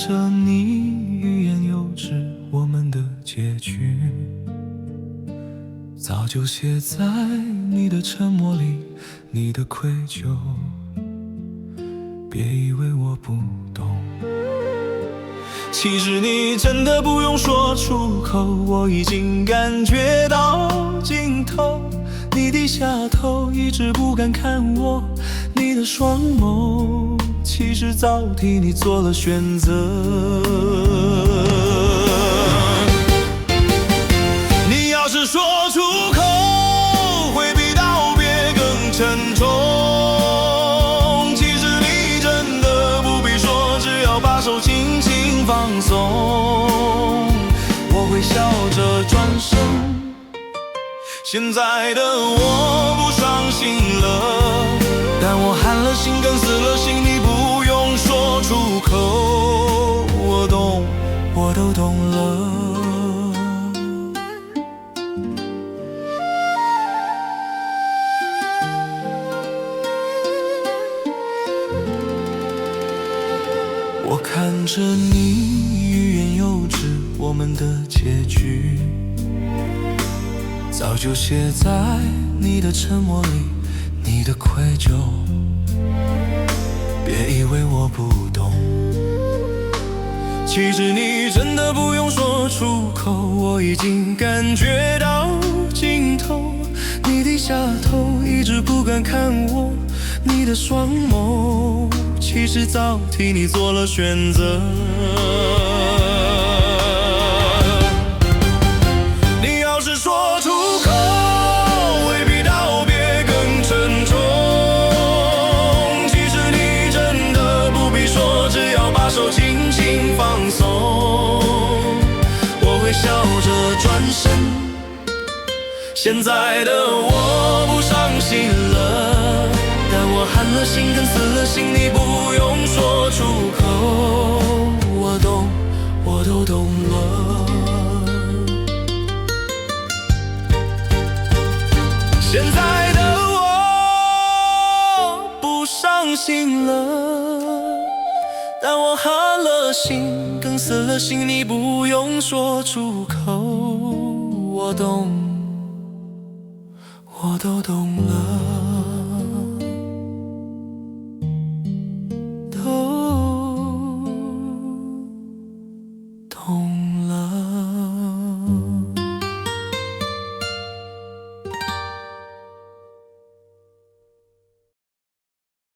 着你欲言又止，我们的结局早就写在你的沉默里，你的愧疚，别以为我不懂。其实你真的不用说出口，我已经感觉到尽头。你低下头，一直不敢看我，你的双眸其实早替你做了选择。你要是说出口，会比道别更沉重。其实你真的不必说，只要把手轻轻放松，我会笑着转身。现在的我不伤心了，但我寒了心，更死了心，你不用说出口，我懂，我都懂了。我看着你欲言又止，我们的结局早就写在你的沉默里，你的愧疚，别以为我不懂。其实你真的不用说出口，我已经感觉到尽头。你低下头，一直不敢看我，你的双眸其实早替你做了选择。你要是说出口，会比道别更沉重。其实你真的不必说，只要把手轻轻放松，我会笑着转身。现在的我不伤心了，但我寒了心，更死了心，你不用说出口，我懂，我都懂了。现在的我不伤心了，但我寒了心，更死了心，你不用说出口，我懂，我都懂了。